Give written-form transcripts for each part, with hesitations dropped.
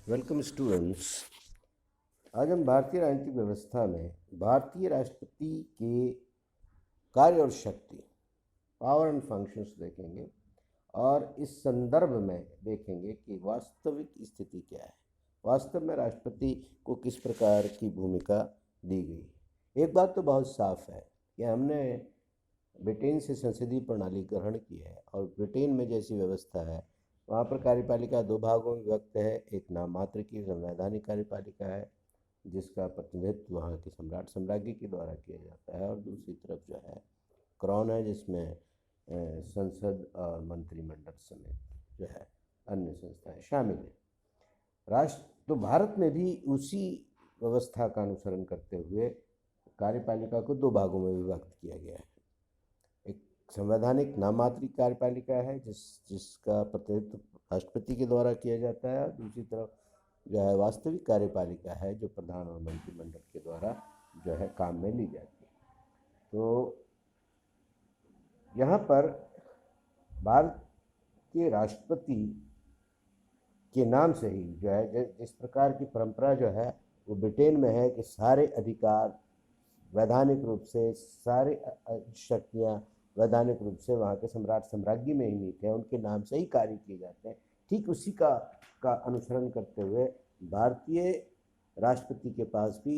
Welcome students. आज हम भारतीय राजनीतिक व्यवस्था में भारतीय राष्ट्रपति के कार्य और शक्ति, पावर एंड फंक्शंस देखेंगे और इस संदर्भ में देखेंगे कि वास्तविक स्थिति क्या है, वास्तव में राष्ट्रपति को किस प्रकार की भूमिका दी गई। एक बात तो बहुत साफ है कि हमने ब्रिटेन से संसदीय प्रणाली ग्रहण की है और ब्रिटेन में जैसी व्यवस्था है वहाँ पर कार्यपालिका दो भागों में विभक्त है। एक नाम मात्र की संवैधानिक कार्यपालिका है जिसका प्रतिनिधित्व वहाँ के सम्राट साम्राज्ञी के द्वारा किया जाता है, और दूसरी तरफ जो है क्राउन है जिसमें संसद और मंत्रिमंडल समेत जो है अन्य संस्थाएं शामिल हैं। राष्ट्र तो भारत में भी उसी व्यवस्था का अनुसरण करते हुए कार्यपालिका को दो भागों में विभक्त किया गया है। एक संवैधानिक नाम मात्र कार्यपालिका है जिसका प्रतिनिधित्व राष्ट्रपति के द्वारा किया जाता है, और दूसरी तरफ जो है वास्तविक कार्यपालिका है जो प्रधान और मंत्रिमंडल के द्वारा जो है काम में ली जाती है। तो यहाँ पर भारत के राष्ट्रपति के नाम से ही जो है जिस प्रकार की परंपरा जो है वो ब्रिटेन में है कि सारे अधिकार वैधानिक रूप से, सारे शक्तियाँ वैधानिक रूप से वहाँ के सम्राट साम्राज्ञी में ही नीत है, उनके नाम से ही कार्य किए जाते हैं। ठीक उसी का अनुसरण करते हुए भारतीय राष्ट्रपति के पास भी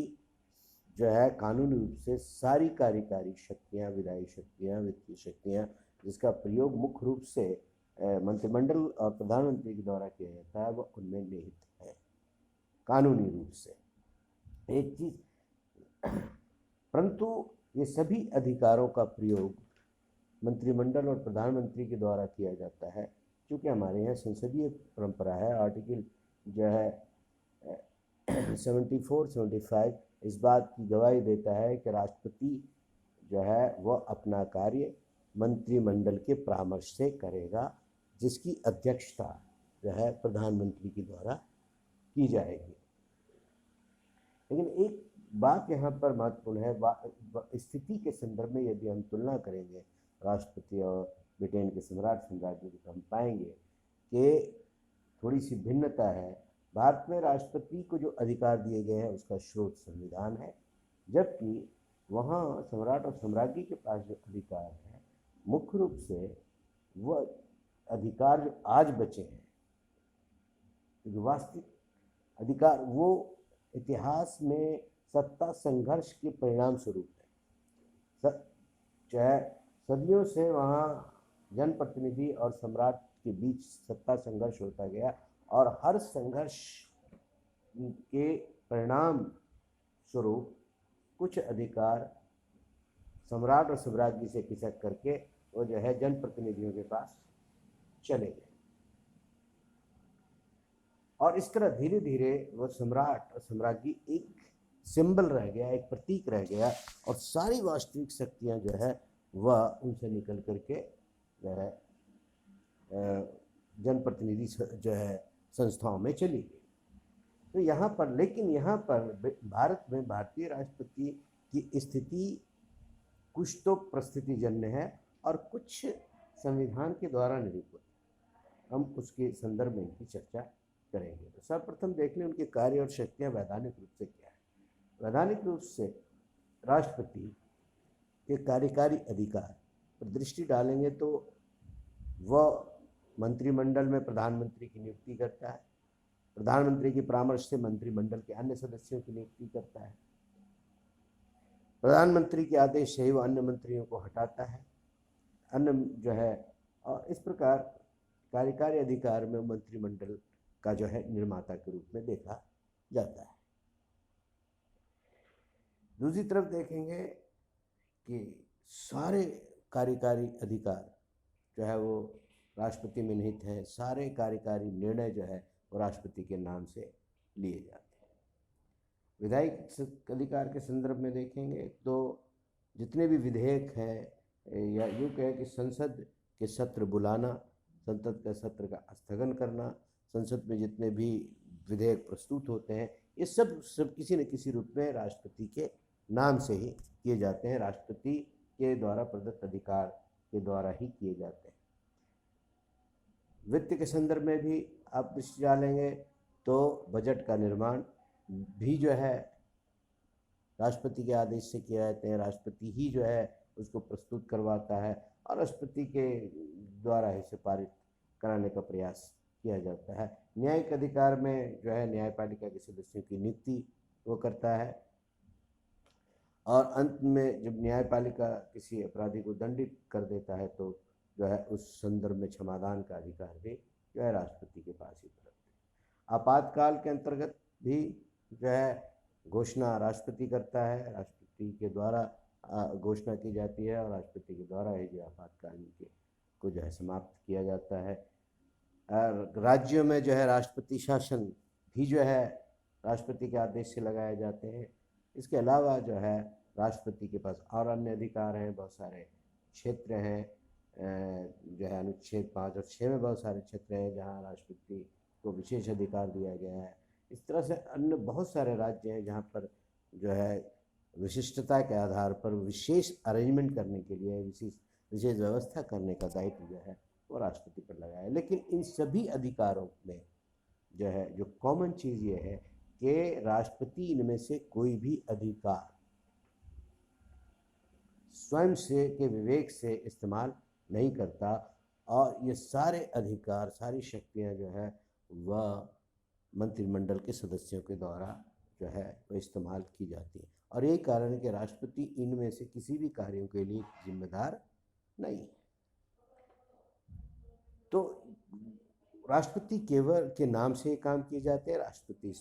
जो है कानूनी रूप से सारी कार्यकारी शक्तियाँ, विधायी शक्तियाँ, वित्तीय शक्तियाँ, जिसका प्रयोग मुख्य रूप से मंत्रिमंडल और प्रधानमंत्री के द्वारा किया जाता है, वो उनमें निहित है कानूनी रूप से। एक चीज़, परंतु ये सभी अधिकारों का प्रयोग मंत्रिमंडल और प्रधानमंत्री के द्वारा किया जाता है। क्योंकि हमारे यहाँ संसदीय परंपरा है, आर्टिकल जो है 74-75 इस बात की गवाही देता है कि राष्ट्रपति जो है वह अपना कार्य मंत्रिमंडल के परामर्श से करेगा, जिसकी अध्यक्षता जो है प्रधानमंत्री के द्वारा की जाएगी। लेकिन एक बात यहाँ पर महत्वपूर्ण है, स्थिति के संदर्भ में यदि हम तुलना करेंगे राष्ट्रपति और ब्रिटेन के सम्राट साम्राज्य की, तो हम पाएंगे कि थोड़ी सी भिन्नता है। भारत में राष्ट्रपति को जो अधिकार दिए गए हैं उसका स्रोत संविधान है, जबकि वहाँ सम्राट और साम्राज्ञी के पास जो अधिकार है मुख्य रूप से वह अधिकार जो आज बचे हैं, जो वास्तविक अधिकार, वो इतिहास में सत्ता संघर्ष के परिणाम स्वरूप है। चाहे सदियों से वहाँ जनप्रतिनिधि और सम्राट के बीच सत्ता संघर्ष होता गया, और हर संघर्ष के परिणाम स्वरूप कुछ अधिकार सम्राट और साम्राज्ञी से खिसक करके वो जो है जनप्रतिनिधियों के पास चले गए, और इस तरह धीरे धीरे वो सम्राट और साम्राज्ञी एक सिंबल रह गया, एक प्रतीक रह गया, और सारी वास्तविक शक्तियाँ जो है वह उनसे निकल करके जो है जनप्रतिनिधि जो है संस्थाओं में चली गई। तो यहाँ पर, लेकिन यहाँ पर भारत में भारतीय राष्ट्रपति की स्थिति कुछ तो परिस्थितिजन्य है और कुछ संविधान के द्वारा निरूपित। हम उसके संदर्भ में इनकी चर्चा करेंगे। तो सर्वप्रथम देख लें उनके कार्य और शक्तियाँ वैधानिक रूप से क्या है। वैधानिक रूप से राष्ट्रपति के कार्यकारी अधिकार पर दृष्टि डालेंगे तो वह मंत्रिमंडल में प्रधानमंत्री की नियुक्ति करता है, प्रधानमंत्री के परामर्श से मंत्रिमंडल के अन्य सदस्यों की नियुक्ति करता है, प्रधानमंत्री के आदेश से ही वह अन्य मंत्रियों को हटाता है, अन्य जो है, और इस प्रकार कार्यकारी अधिकार में मंत्रिमंडल का जो है निर्माता के रूप में देखा जाता है। दूसरी तरफ देखेंगे कि सारे कार्यकारी अधिकार जो है वो राष्ट्रपति में निहित हैं, सारे कार्यकारी निर्णय जो है वो राष्ट्रपति के नाम से लिए जाते हैं। विधायिक अधिकार के संदर्भ में देखेंगे तो जितने भी विधेयक हैं, या यूँ कहें कि संसद के सत्र बुलाना, संसद के सत्र का स्थगन करना, संसद में जितने भी विधेयक प्रस्तुत होते हैं, ये सब किसी न किसी रूप में राष्ट्रपति के नाम से ही किए जाते हैं, राष्ट्रपति के द्वारा प्रदत्त अधिकार के द्वारा ही किए जाते हैं। वित्त के संदर्भ में भी आप दृष्टि डालेंगे तो बजट का निर्माण भी जो है राष्ट्रपति के आदेश से किया जाते हैं। राष्ट्रपति ही जो है उसको प्रस्तुत करवाता है और राष्ट्रपति के द्वारा इसे पारित कराने का प्रयास किया जाता है। न्यायिक अधिकार में जो है न्यायपालिका के सदस्यों की नियुक्ति वो करता है और अंत में जब न्यायपालिका किसी अपराधी को दंडित कर देता है तो जो है उस संदर्भ में क्षमादान का अधिकार भी जो है राष्ट्रपति के पास ही उपलब्ध है। आपातकाल के अंतर्गत भी जो है घोषणा राष्ट्रपति करता है, राष्ट्रपति के द्वारा घोषणा की जाती है और राष्ट्रपति के द्वारा ही जो आपातकाल को जो है समाप्त किया जाता है। राज्यों में जो है राष्ट्रपति शासन भी जो है राष्ट्रपति के आदेश से लगाए जाते हैं। इसके अलावा जो है राष्ट्रपति के पास और अन्य अधिकार हैं, बहुत सारे क्षेत्र हैं जो है अनुच्छेद 5 और 6 में बहुत सारे क्षेत्र हैं जहाँ राष्ट्रपति को विशेष अधिकार दिया गया है। इस तरह से अन्य बहुत सारे राज्य हैं जहाँ पर जो है विशिष्टता के आधार पर विशेष अरेंजमेंट करने के लिए विशेष व्यवस्था करने का दायित्व जो है वो राष्ट्रपति पर लगा है। लेकिन इन सभी अधिकारों में जो है जो कॉमन चीज़ ये है कि राष्ट्रपति इनमें से कोई भी अधिकार स्वयं से के विवेक से इस्तेमाल नहीं करता और ये सारे अधिकार सारी शक्तियाँ जो है वह मंत्रिमंडल के सदस्यों के द्वारा जो है वो इस्तेमाल की जाती है और यही कारण है कि राष्ट्रपति इनमें से किसी भी कार्यों के लिए जिम्मेदार नहीं है। तो राष्ट्रपति केवल के नाम से ही काम किए जाते हैं, राष्ट्रपति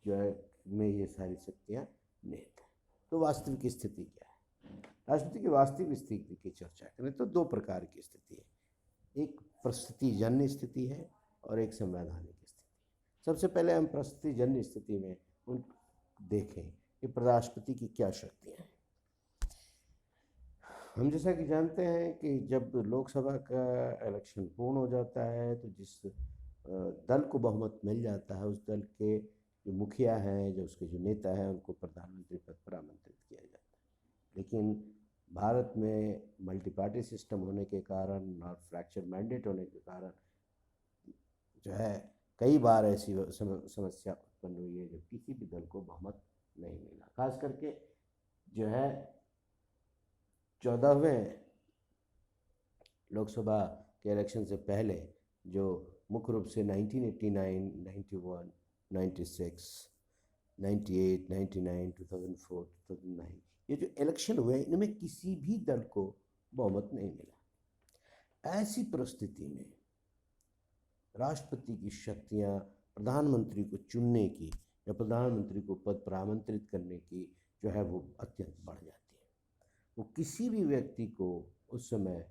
जो है में ये सारी शक्तियाँ निहित है। तो वास्तविक स्थिति क्या है? राष्ट्रपति की वास्तविक स्थिति की चर्चा करें तो दो प्रकार की स्थिति है, एक परिस्थितिजन्य स्थिति है और एक संवैधानिक स्थिति। सबसे पहले हम परिस्थितिजन्य स्थिति में उन देखें कि राष्ट्रपति की क्या शक्तियाँ हैं। हम जैसा कि जानते हैं कि जब लोकसभा का इलेक्शन पूर्ण हो जाता है तो जिस दल को बहुमत मिल जाता है उस दल के जो मुखिया हैं, जो उसके जो नेता हैं, उनको प्रधानमंत्री पद पर आमंत्रित किया जाता है। लेकिन भारत में मल्टी पार्टी सिस्टम होने के कारण और फ्रैक्चर मैंडेट होने के कारण जो है कई बार ऐसी समस्या उत्पन्न हुई है जब किसी भी दल को बहुमत नहीं मिला। खास करके जो है 14वें लोकसभा के इलेक्शन से पहले जो मुख्य रूप से 1989, 91, 96, 98, 99, 2004, 2009 ये जो इलेक्शन हुए इनमें किसी भी दल को बहुमत नहीं मिला। ऐसी परिस्थिति में राष्ट्रपति की शक्तियाँ प्रधानमंत्री को चुनने की या प्रधानमंत्री को पद पर आमंत्रित करने की जो है वो अत्यंत बढ़ जाती है। वो किसी भी व्यक्ति को उस समय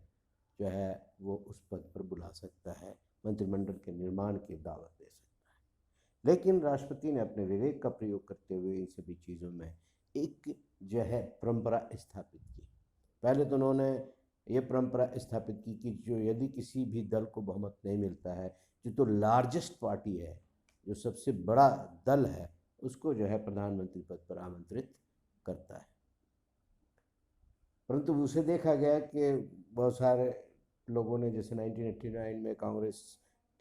जो है वो उस पद पर बुला सकता है, मंत्रिमंडल के निर्माण की दावत दे सकता है। लेकिन राष्ट्रपति ने अपने विवेक का प्रयोग करते हुए इन सभी चीज़ों में एक जो है परंपरा स्थापित की। पहले तो उन्होंने ये परंपरा स्थापित की कि जो यदि किसी भी दल को बहुमत नहीं मिलता है, जो तो लार्जेस्ट पार्टी है, जो सबसे बड़ा दल है, उसको जो है प्रधानमंत्री पद पर आमंत्रित करता है। परंतु उसे देखा गया कि बहुत सारे लोगों ने, जैसे 1989 में कांग्रेस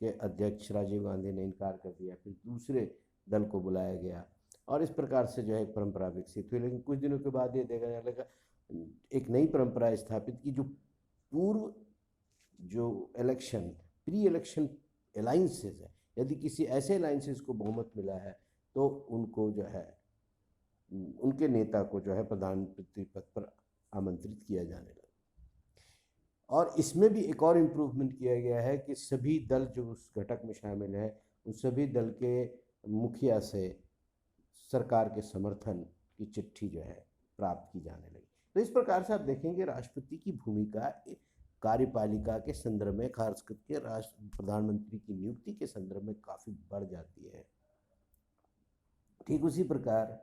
के अध्यक्ष राजीव गांधी ने इनकार कर दिया, फिर दूसरे दल को बुलाया गया और इस प्रकार से जो है एक परंपरा विकसित हुई। लेकिन कुछ दिनों के बाद ये देखा जाने लगा एक नई परंपरा स्थापित की, जो पूर्व जो इलेक्शन प्री इलेक्शन अलाइंसेस है, यदि किसी ऐसे अलाइंसेस को बहुमत मिला है तो उनको जो है उनके नेता को जो है प्रधानमंत्री पद पर आमंत्रित किया जाने लगा। और इसमें भी एक और इम्प्रूवमेंट किया गया है कि सभी दल जो उस घटक में शामिल है उन सभी दल के मुखिया से सरकार के समर्थन की चिट्ठी जो है प्राप्त की जाने लगी। तो इस प्रकार से आप देखेंगे राष्ट्रपति की भूमिका कार्यपालिका के संदर्भ में, खास करके प्रधानमंत्री की नियुक्ति के संदर्भ में काफ़ी बढ़ जाती है। ठीक उसी प्रकार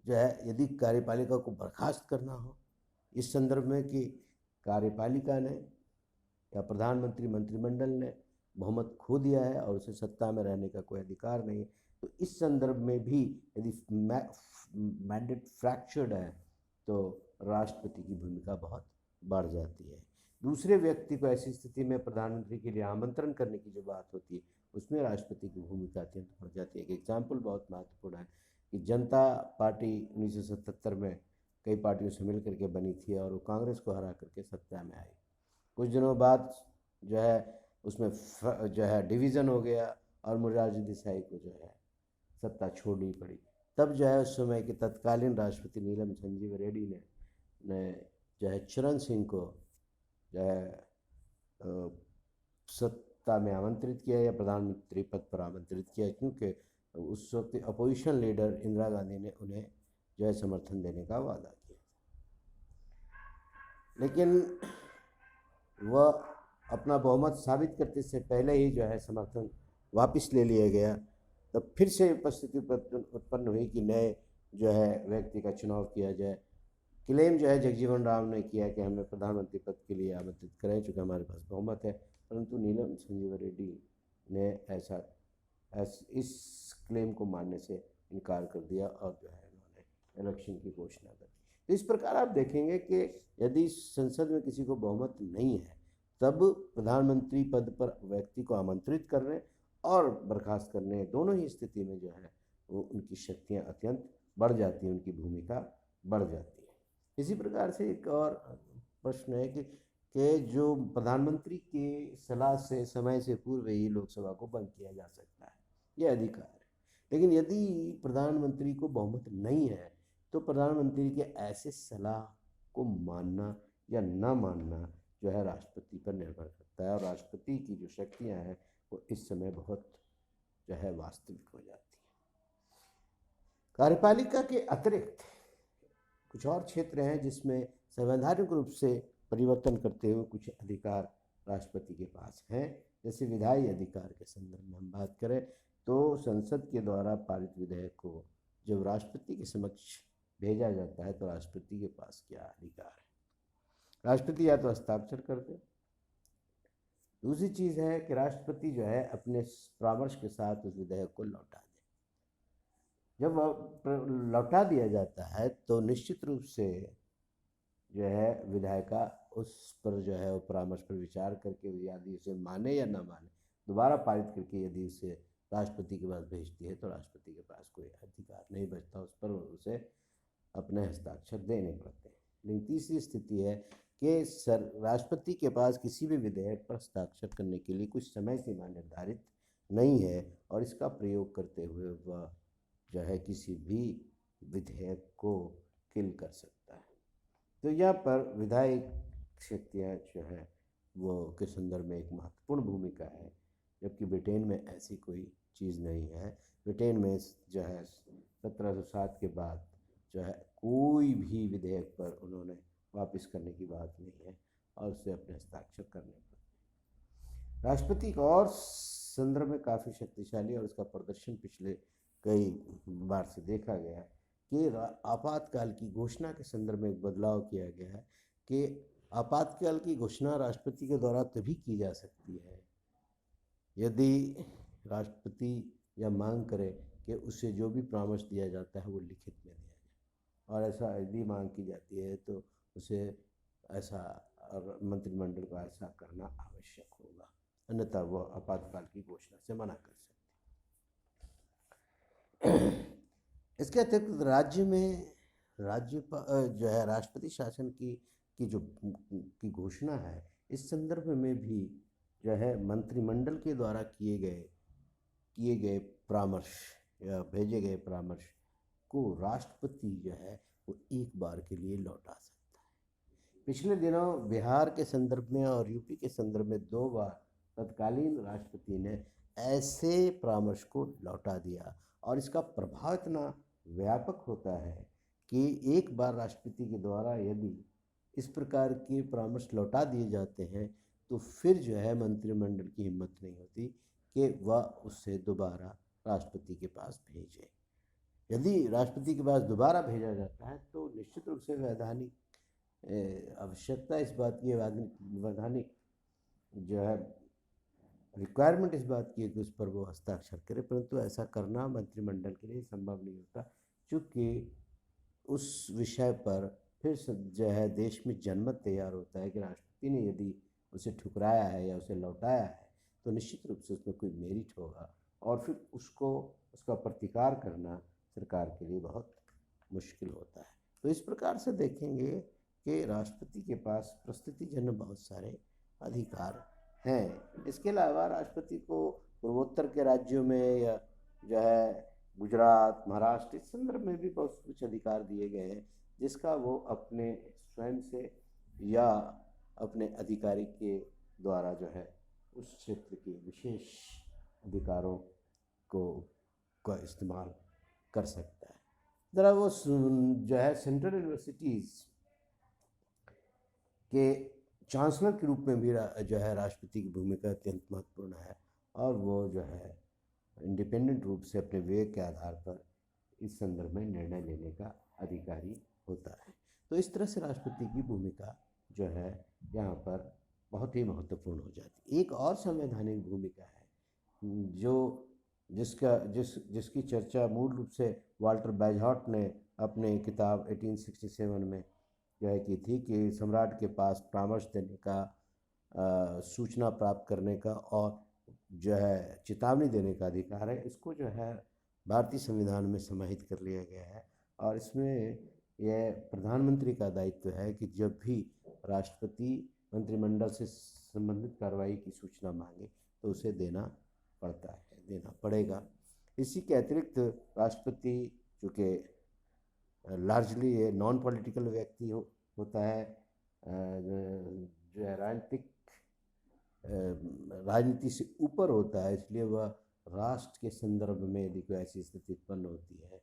जो है यदि कार्यपालिका को बर्खास्त करना हो इस संदर्भ में कि कार्यपालिका ने या प्रधानमंत्री मंत्रिमंडल ने बहुमत खो दिया है और उसे सत्ता में रहने का कोई अधिकार नहीं है, तो इस संदर्भ में भी यदि मैंडेट फ्रैक्चर्ड है तो राष्ट्रपति की भूमिका बहुत बढ़ जाती है। दूसरे व्यक्ति को ऐसी स्थिति में प्रधानमंत्री के लिए आमंत्रण करने की जो बात होती है उसमें राष्ट्रपति की भूमिका अत्यंत बढ़ जाती है। एक एग्जाम्पल बहुत महत्वपूर्ण है कि जनता पार्टी 1977 में कई पार्टियों से मिल करके बनी थी और वो कांग्रेस को हरा करके सत्ता में आई। कुछ दिनों बाद जो है उसमें जो है डिवीज़न हो गया और मोरारजी देसाई को जो है सत्ता छोड़नी पड़ी। तब जो है उस समय के तत्कालीन राष्ट्रपति नीलम संजीव रेड्डी ने जो है चरण सिंह को जो है सत्ता में आमंत्रित किया या प्रधानमंत्री पद पर आमंत्रित किया, क्योंकि उस वक्त अपोजिशन लीडर इंदिरा गांधी ने उन्हें जो है समर्थन देने का वादा किया। लेकिन वह अपना बहुमत साबित करते से पहले ही जो है समर्थन वापस ले लिया गया। तब फिर से परिस्थिति उत्पन्न हुई कि नए जो है व्यक्ति का चुनाव किया जाए। क्लेम जो है जगजीवन राम ने किया कि हमें प्रधानमंत्री पद के लिए आमंत्रित करें चूँकि हमारे पास बहुमत है, परंतु नीलम संजीव रेड्डी ने इस क्लेम को मानने से इनकार कर दिया और जो है उन्होंने इलेक्शन की घोषणा कर दी। तो इस प्रकार आप देखेंगे कि यदि संसद में किसी को बहुमत नहीं है तब प्रधानमंत्री पद पर व्यक्ति को आमंत्रित करने और बर्खास्त करने दोनों ही स्थिति में जो है वो उनकी शक्तियाँ अत्यंत बढ़ जाती हैं, उनकी भूमिका बढ़ जाती है। इसी प्रकार से एक और प्रश्न है कि जो प्रधानमंत्री की सलाह से समय से पूर्व ही लोकसभा को बंद किया जा सकता है, यह अधिकार है। लेकिन यदि प्रधानमंत्री को बहुमत नहीं है तो प्रधानमंत्री के ऐसे सलाह को मानना या न मानना जो है राष्ट्रपति पर निर्भर करता है और राष्ट्रपति की जो शक्तियां हैं वो इस समय बहुत जो है वास्तविक हो जाती है। कार्यपालिका के अतिरिक्त कुछ और क्षेत्र हैं जिसमें संवैधानिक रूप से परिवर्तन करते हुए कुछ अधिकार राष्ट्रपति के पास हैं। जैसे विधायी अधिकार के संदर्भ में हम बात करें तो संसद के द्वारा पारित विधेयक को जब राष्ट्रपति के समक्ष भेजा जाता है तो राष्ट्रपति के पास क्या अधिकार है? राष्ट्रपति या तो हस्ताक्षर कर दे, दूसरी चीज़ है कि राष्ट्रपति जो है अपने परामर्श के साथ उस विधेयक को लौटा दे। जब लौटा दिया जाता है तो निश्चित रूप से जो है विधायिका उस पर जो है वो परामर्श पर विचार करके यदि उसे माने या ना माने दोबारा पारित करके यदि उसे राष्ट्रपति के पास भेजती है तो राष्ट्रपति के पास कोई अधिकार नहीं बचता, उस पर उसे अपने हस्ताक्षर देने पड़ते हैं। लेकिन तीसरी स्थिति है कि राष्ट्रपति के पास किसी भी विधेयक पर हस्ताक्षर करने के लिए कुछ समय सीमा निर्धारित नहीं है और इसका प्रयोग करते हुए वह जो है किसी भी विधेयक को किल कर सकता है। तो यहाँ पर विधायक शक्तियाँ जो है वो के संदर्भ में एक महत्वपूर्ण भूमिका है, जबकि ब्रिटेन में ऐसी कोई चीज़ नहीं है। ब्रिटेन में जो है 1707 के बाद जो है कोई भी विधेयक पर उन्होंने वापस करने की बात नहीं है और उसे अपने हस्ताक्षर करने पड़ते। राष्ट्रपति का और संदर्भ में काफ़ी शक्तिशाली और उसका प्रदर्शन पिछले कई बार से देखा गया है कि आपातकाल की घोषणा के संदर्भ में एक बदलाव किया गया है कि आपातकाल की घोषणा राष्ट्रपति के द्वारा तभी की जा सकती है यदि राष्ट्रपति यह मांग करे कि उसे जो भी परामर्श दिया जाता है वो लिखित में दिया जाए, और ऐसा यदि मांग की जाती है तो उसे ऐसा मंत्रिमंडल को ऐसा करना आवश्यक होगा, अन्यथा वह आपातकाल की घोषणा से मना कर सकते। इसके अतिरिक्त राज्य में जो है राष्ट्रपति शासन की घोषणा है, इस संदर्भ में भी जो है मंत्रिमंडल के द्वारा किए गए परामर्श या भेजे गए परामर्श को राष्ट्रपति जो है वो एक बार के लिए लौटा सकता है। पिछले दिनों बिहार के संदर्भ में और यूपी के संदर्भ में 2 बार तत्कालीन राष्ट्रपति ने ऐसे परामर्श को लौटा दिया और इसका प्रभाव इतना व्यापक होता है कि एक बार राष्ट्रपति के द्वारा यदि इस प्रकार के परामर्श लौटा दिए जाते हैं तो फिर जो है मंत्रिमंडल की हिम्मत नहीं होती कि वह उससे दोबारा राष्ट्रपति के पास भेजे। यदि राष्ट्रपति के पास दोबारा भेजा जाता है तो निश्चित रूप से वैधानिक आवश्यकता इस बात की वैधानिक जो है रिक्वायरमेंट इस बात की है कि उस पर वो हस्ताक्षर करे, परंतु ऐसा करना मंत्रिमंडल के लिए संभव नहीं होता क्योंकि उस विषय पर फिर जो है देश में जनमत तैयार होता है कि राष्ट्रपति ने यदि उसे ठुकराया है या उसे लौटाया है तो निश्चित रूप से उसमें कोई मेरिट होगा और फिर उसको उसका प्रतिकार करना सरकार के लिए बहुत मुश्किल होता है। तो इस प्रकार से देखेंगे कि राष्ट्रपति के पास प्रस्तुतिजन्य बहुत सारे अधिकार हैं। इसके अलावा राष्ट्रपति को पूर्वोत्तर के राज्यों में या जो है गुजरात, महाराष्ट्र, इस संदर्भ में भी बहुत कुछ अधिकार दिए गए हैं, जिसका वो अपने स्वयं से या अपने अधिकारी के द्वारा जो है उस क्षेत्र के विशेष अधिकारों को का इस्तेमाल कर सकता है। ज़रा वो जो है सेंट्रल यूनिवर्सिटीज़ के चांसलर के रूप में भी जो है राष्ट्रपति की भूमिका अत्यंत महत्वपूर्ण है और वो जो है इंडिपेंडेंट रूप से अपने विवेक के आधार पर इस संदर्भ में निर्णय लेने का अधिकारी होता है। तो इस तरह से राष्ट्रपति की भूमिका जो है यहाँ पर बहुत ही महत्वपूर्ण हो जाती है। एक और संवैधानिक भूमिका है जो जिसकी चर्चा मूल रूप से वाल्टर बैजहॉट ने अपने किताब 1867 में जो है की थी कि सम्राट के पास परामर्श देने का, सूचना प्राप्त करने का और जो है चेतावनी देने का अधिकार है। इसको जो है भारतीय संविधान में समाहित कर लिया गया है और इसमें यह प्रधानमंत्री का दायित्व है कि जब भी राष्ट्रपति मंत्रिमंडल से संबंधित कार्रवाई की सूचना मांगे तो उसे देना पड़ता है, देना पड़ेगा। इसी के अतिरिक्त राष्ट्रपति चूँकि लार्जली ये नॉन पॉलिटिकल व्यक्ति होता है, जो है राजनीति से ऊपर होता है, इसलिए वह राष्ट्र के संदर्भ में यदि कोई ऐसी स्थिति उत्पन्न होती है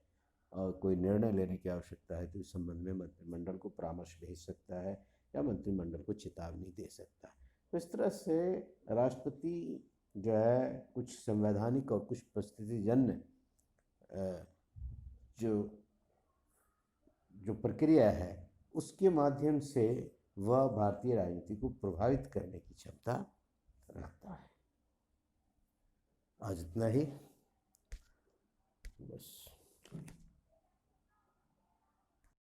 और कोई निर्णय लेने की आवश्यकता है तो इस संबंध में मंत्रिमंडल को परामर्श भेज सकता है या मंत्रिमंडल को चेतावनी दे सकता है। तो इस तरह से राष्ट्रपति जो है कुछ संवैधानिक और कुछ परिस्थितिजन्य जो प्रक्रिया है उसके माध्यम से वह भारतीय राजनीति को प्रभावित करने की क्षमता रखता है। आज इतना ही बस।